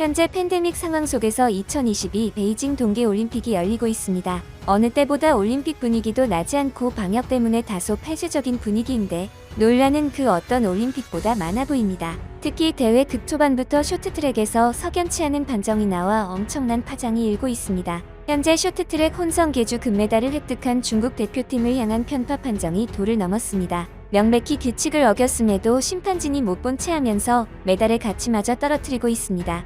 현재 팬데믹 상황 속에서 2022 베이징 동계올림픽이 열리고 있습니다. 어느 때보다 올림픽 분위기도 나지 않고 방역 때문에 다소 폐쇄적인 분위기인데 논란은 그 어떤 올림픽보다 많아 보입니다. 특히 대회 극초반부터 쇼트트랙에서 석연치 않은 판정이 나와 엄청난 파장이 일고 있습니다. 현재 쇼트트랙 혼성 계주 금메달을 획득한 중국 대표팀을 향한 편파 판정이 도를 넘었습니다. 명백히 규칙을 어겼음에도 심판진이 못 본 채 하면서 메달의 가치마저 떨어뜨리고 있습니다.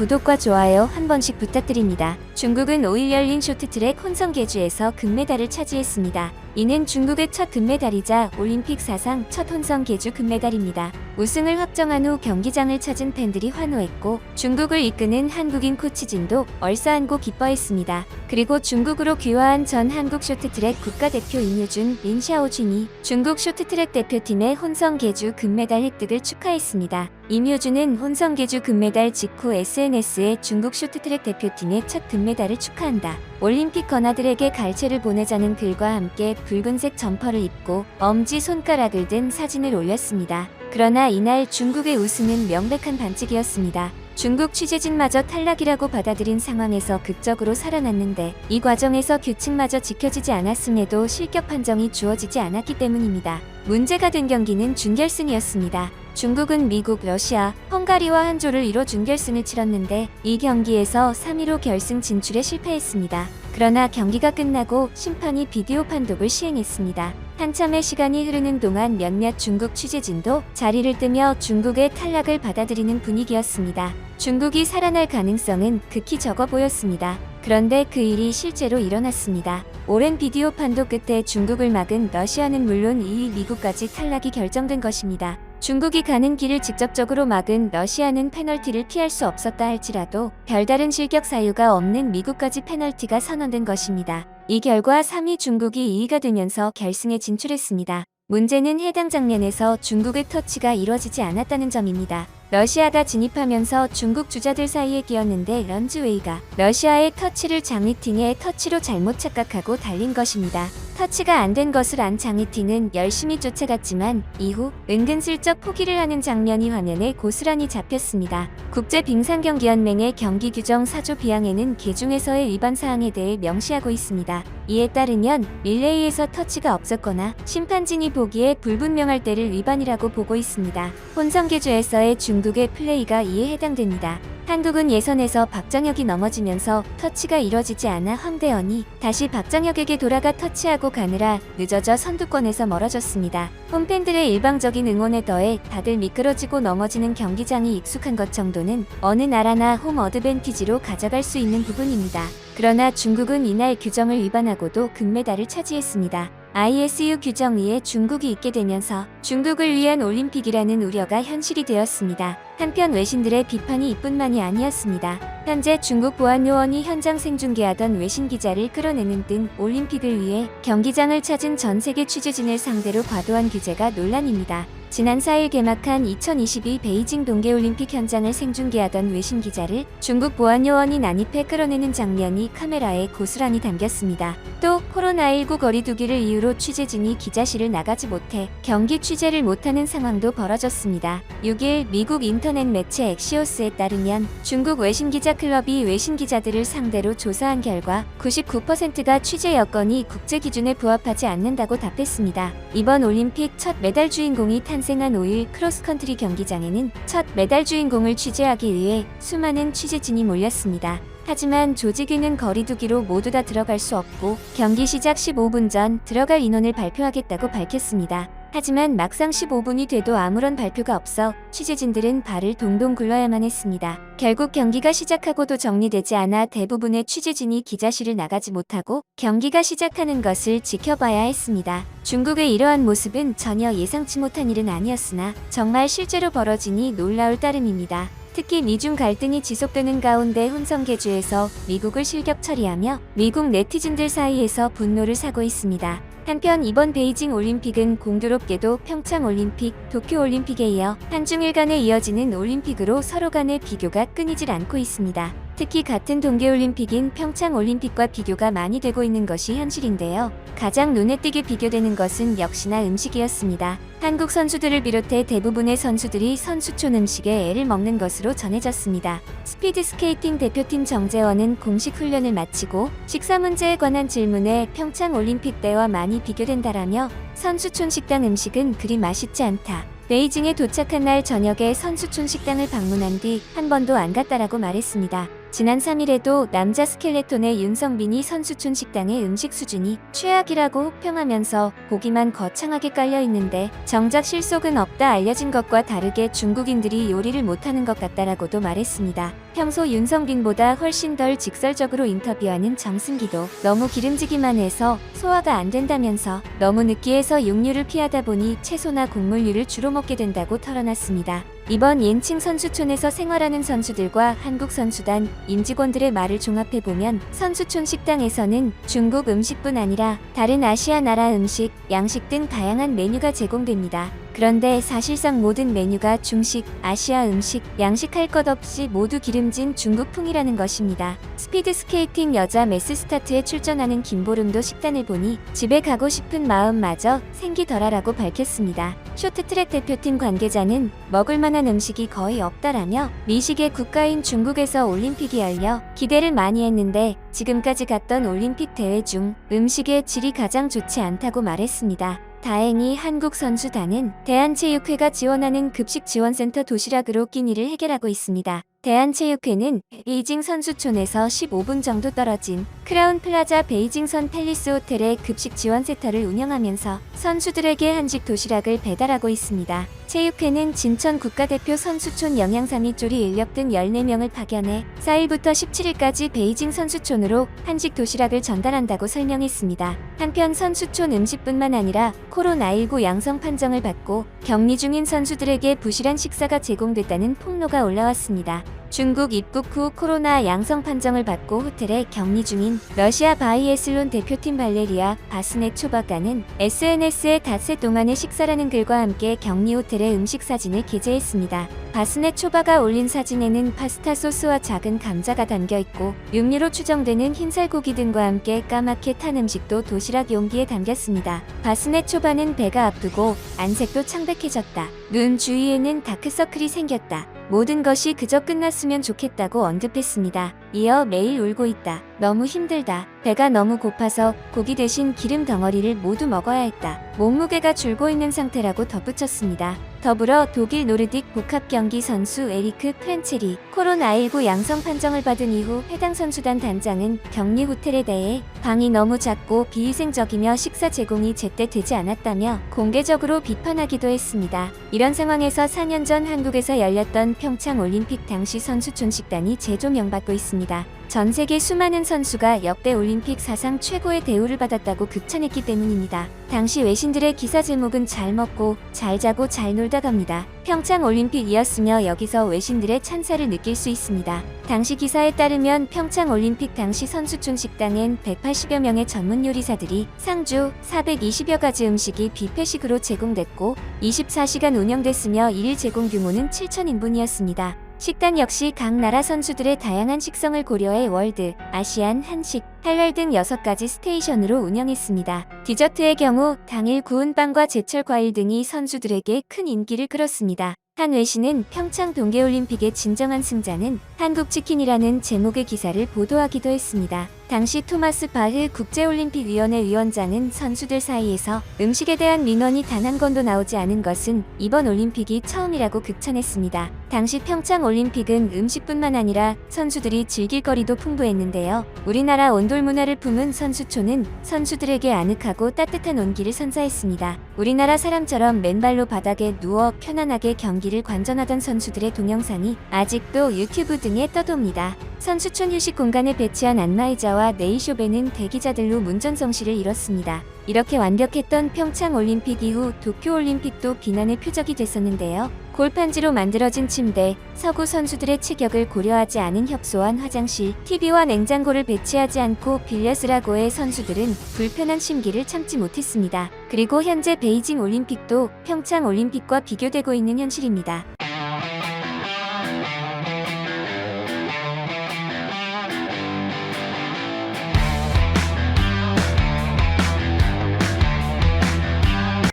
구독과 좋아요 한 번씩 부탁드립니다. 중국은 5일 열린 쇼트트랙 혼성 계주에서 금메달을 차지했습니다. 이는 중국의 첫 금메달이자 올림픽 사상 첫 혼성 계주 금메달입니다. 우승을 확정한 후 경기장을 찾은 팬들이 환호했고 중국을 이끄는 한국인 코치진도 얼싸안고 기뻐했습니다. 그리고 중국으로 귀화한 전 한국 쇼트트랙 국가대표 임유준, 린샤오준이 중국 쇼트트랙 대표팀의 혼성 계주 금메달 획득을 축하했습니다. 임효준은 혼성 계주 금메달 직후 SNS에 중국 쇼트트랙 대표팀의 첫 금메달을 축하한다. 올림픽 건아들에게 갈채를 보내자는 글과 함께 붉은색 점퍼를 입고 엄지손가락을 든 사진을 올렸습니다. 그러나 이날 중국의 우승은 명백한 반칙이었습니다. 중국 취재진마저 탈락이라고 받아들인 상황에서 극적으로 살아났는데 이 과정에서 규칙마저 지켜지지 않았음에도 실격 판정이 주어지지 않았기 때문입니다. 문제가 된 경기는 준결승이었습니다. 중국은 미국, 러시아, 헝가리와 한 조를 이뤄 준결승을 치렀는데 이 경기에서 3위로 결승 진출에 실패했습니다. 그러나 경기가 끝나고 심판이 비디오 판독을 시행했습니다. 한참의 시간이 흐르는 동안 몇몇 중국 취재진도 자리를 뜨며 중국의 탈락을 받아들이는 분위기였습니다. 중국이 살아날 가능성은 극히 적어 보였습니다. 그런데 그 일이 실제로 일어났습니다. 오랜 비디오 판독 끝에 중국을 막은 러시아는 물론 2위 미국까지 탈락이 결정된 것입니다. 중국이 가는 길을 직접적으로 막은 러시아는 페널티를 피할 수 없었다 할지라도 별다른 실격 사유가 없는 미국까지 페널티가 선언된 것입니다. 이 결과 3위 중국이 2위가 되면서 결승에 진출했습니다. 문제는 해당 장면에서 중국의 터치가 이뤄지지 않았다는 점입니다. 러시아가 진입하면서 중국 주자들 사이에 끼었는데 런즈웨이가 러시아의 터치를 장휘팅의 터치로 잘못 착각하고 달린 것입니다. 터치가 안 된 것을 안 장휘팅은 열심히 쫓아갔지만 이후 은근슬쩍 포기를 하는 장면이 화면에 고스란히 잡혔습니다. 국제빙상경기연맹의 경기규정 4조 비항에는 계중에서의 위반 사항에 대해 명시하고 있습니다. 이에 따르면 릴레이에서 터치가 없었거나 심판진이 보기에 불분명할 때를 위반이라고 보고 있습니다. 혼성계주에서의 중국의 플레이가 이에 해당됩니다. 한국은 예선에서 박정혁이 넘어지면서 터치가 이뤄지지 않아 황대헌이 다시 박정혁에게 돌아가 터치하고 가느라 늦어져 선두권에서 멀어졌습니다. 홈팬들의 일방적인 응원에 더해 다들 미끄러지고 넘어지는 경기장이 익숙한 것 정도는 어느 나라나 홈 어드밴티지로 가져갈 수 있는 부분입니다. 그러나 중국은 이날 규정을 위반하고도 금메달을 차지했습니다. ISU 규정 위에 중국이 있게 되면서 중국을 위한 올림픽이라는 우려가 현실이 되었습니다. 한편 외신들의 비판이 이뿐만이 아니었습니다. 현재 중국 보안요원이 현장 생중계하던 외신 기자를 끌어내는 등 올림픽을 위해 경기장을 찾은 전 세계 취재진을 상대로 과도한 규제가 논란입니다. 지난 4일 개막한 2022 베이징 동계올림픽 현장을 생중계하던 외신 기자를 중국 보안요원이 난입해 끌어내는 장면이 카메라에 고스란히 담겼습니다. 또 코로나19 거리두기를 이유로 취재진이 기자실을 나가지 못해 경기 취재를 못하는 상황도 벌어졌습니다. 6일 미국 인터넷 매체 엑시오스에 따르면 중국 외신기자 클럽이 외신기자들을 상대로 조사한 결과 99%가 취재 여건이 국제 기준에 부합하지 않는다고 답했습니다. 이번 올림픽 첫 메달 주인공이 탄생한 5일 크로스컨트리 경기장에는 첫 메달 주인공을 취재하기 위해 수많은 취재진이 몰렸습니다. 하지만 조직위는 거리두기로 모두 다 들어갈 수 없고 경기 시작 15분 전 들어갈 인원을 발표하겠다고 밝혔습니다. 하지만 막상 15분이 돼도 아무런 발표가 없어 취재진들은 발을 동동 굴러야만 했습니다. 결국 경기가 시작하고도 정리되지 않아 대부분의 취재진이 기자실을 나가지 못하고 경기가 시작하는 것을 지켜봐야 했습니다. 중국의 이러한 모습은 전혀 예상치 못한 일은 아니었으나 정말 실제로 벌어지니 놀라울 따름입니다. 특히 미중 갈등이 지속되는 가운데 혼성계주에서 미국을 실격 처리하며 미국 네티즌들 사이에서 분노를 사고 있습니다. 한편 이번 베이징 올림픽은 공교롭게도 평창 올림픽, 도쿄 올림픽에 이어 한중일 간에 이어지는 올림픽으로 서로 간의 비교가 끊이질 않고 있습니다. 특히 같은 동계올림픽인 평창올림픽과 비교가 많이 되고 있는 것이 현실인데요. 가장 눈에 띄게 비교되는 것은 역시나 음식이었습니다. 한국 선수들을 비롯해 대부분의 선수들이 선수촌 음식에 애를 먹는 것으로 전해졌습니다. 스피드스케이팅 대표팀 정재원은 공식 훈련을 마치고 식사 문제에 관한 질문에 평창올림픽 때와 많이 비교된다라며 선수촌 식당 음식은 그리 맛있지 않다. 베이징에 도착한 날 저녁에 선수촌 식당을 방문한 뒤 한 번도 안 갔다라고 말했습니다. 지난 3일에도 남자 스켈레톤의 윤성빈이 선수촌 식당의 음식 수준이 최악이라고 혹평하면서 고기만 거창하게 깔려 있는데 정작 실속은 없다 알려진 것과 다르게 중국인들이 요리를 못하는 것 같다라고도 말했습니다. 평소 윤성빈보다 훨씬 덜 직설적으로 인터뷰하는 정승기도 너무 기름지기만 해서 소화가 안 된다면서 너무 느끼해서 육류를 피하다 보니 채소나 곡물류를 주로 먹게 된다고 털어놨습니다. 이번 옌칭 선수촌에서 생활하는 선수들과 한국 선수단, 임직원들의 말을 종합해보면 선수촌 식당에서는 중국 음식뿐 아니라 다른 아시아 나라 음식, 양식 등 다양한 메뉴가 제공됩니다. 그런데 사실상 모든 메뉴가 중식, 아시아 음식, 양식 할 것 없이 모두 기름진 중국풍이라는 것입니다. 스피드스케이팅 여자 매스스타트에 출전하는 김보름도 식단을 보니 집에 가고 싶은 마음마저 생기더라라고 밝혔습니다. 쇼트트랙 대표팀 관계자는 먹을 만한 음식이 거의 없다라며 미식의 국가인 중국에서 올림픽이 열려 기대를 많이 했는데 지금까지 갔던 올림픽 대회 중 음식의 질이 가장 좋지 않다고 말했습니다. 다행히 한국 선수단은 대한체육회가 지원하는 급식지원센터 도시락으로 끼니를 해결하고 있습니다. 대한체육회는 베이징 선수촌에서 15분 정도 떨어진 크라운 플라자 베이징선 팰리스 호텔의 급식지원센터를 운영하면서 선수들에게 한식 도시락을 배달하고 있습니다. 체육회는 진천 국가대표 선수촌 영양사미 쪼리 인력 등 14명을 파견해 4일부터 17일까지 베이징 선수촌으로 한식 도시락을 전달한다고 설명했습니다. 한편 선수촌 음식뿐만 아니라 코로나19 양성 판정을 받고 격리 중인 선수들에게 부실한 식사가 제공됐다는 폭로가 올라왔습니다. 중국 입국 후 코로나 양성 판정을 받고 호텔에 격리 중인 러시아 바이애슬론 대표팀 발레리아 바스네초바가는 SNS에 닷새 동안의 식사라는 글과 함께 격리 호텔의 음식 사진을 게재했습니다. 바스네초바가 올린 사진에는 파스타 소스와 작은 감자가 담겨있고 육류로 추정되는 흰살고기 등과 함께 까맣게 탄 음식도 도시락 용기에 담겼습니다. 바스네초바는 배가 아프고 안색도 창백해졌다. 눈 주위에는 다크서클이 생겼다. 모든 것이 그저 끝났으면 좋겠다고 언급했습니다. 이어 매일 울고 있다. 너무 힘들다. 배가 너무 고파서 고기 대신 기름 덩어리를 모두 먹어야 했다. 몸무게가 줄고 있는 상태라고 덧붙였습니다. 더불어 독일 노르딕 복합 경기 선수 에리크 프렌체리 코로나19 양성 판정을 받은 이후 해당 선수단 단장은 격리 호텔에 대해 방이 너무 작고 비위생적이며 식사 제공이 제때 되지 않았다며 공개적으로 비판하기도 했습니다. 이런 상황에서 4년 전 한국에서 열렸던 평창 올림픽 당시 선수촌 식단이 재조명받고 있습니다. 전 세계 수많은 선수가 역대 올림픽 사상 최고의 대우를 받았다고 극찬했기 때문입니다. 당시 외신들의 기사 제목은 잘 먹고 잘 자고 잘 놀다 갑니다. 평창 올림픽이었으며 여기서 외신들의 찬사를 느낄 수 있습니다. 당시 기사에 따르면 평창 올림픽 당시 선수촌 식당엔 180여 명의 전문 요리사들이 상주 420여 가지 음식이 뷔페식으로 제공됐고 24시간 운영됐으며 1일 제공 규모는 7,000인분이었습니다. 식단 역시 각 나라 선수들의 다양한 식성을 고려해 월드, 아시안, 한식, 할랄 등 6가지 스테이션으로 운영했습니다. 디저트의 경우 당일 구운 빵과 제철 과일 등이 선수들에게 큰 인기를 끌었습니다. 한 외신은 평창 동계올림픽의 진정한 승자는 한국치킨이라는 제목의 기사를 보도하기도 했습니다. 당시 토마스 바흐 국제올림픽위원회 위원장은 선수들 사이에서 음식에 대한 민원이 단 한 건도 나오지 않은 것은 이번 올림픽이 처음이라고 극찬했습니다. 당시 평창 올림픽은 음식뿐만 아니라 선수들이 즐길 거리도 풍부했는데요. 우리나라 온돌 문화를 품은 선수촌은 선수들에게 아늑하고 따뜻한 온기를 선사했습니다. 우리나라 사람처럼 맨발로 바닥에 누워 편안하게 경기를 관전하던 선수들의 동영상이 아직도 유튜브 등에 떠돕니다. 선수촌 휴식 공간에 배치한 안마의자와 네일숍에는 대기자들로 문전성시를 이뤘습니다. 이렇게 완벽했던 평창 올림픽 이후 도쿄 올림픽도 비난의 표적이 됐었는데요. 골판지로 만들어진 침대, 서구 선수들의 체격을 고려하지 않은 협소한 화장실, TV와 냉장고를 배치하지 않고 빌려 쓰라고 해 선수들은 불편한 심기를 참지 못했습니다. 그리고 현재 베이징 올림픽도 평창 올림픽과 비교되고 있는 현실입니다.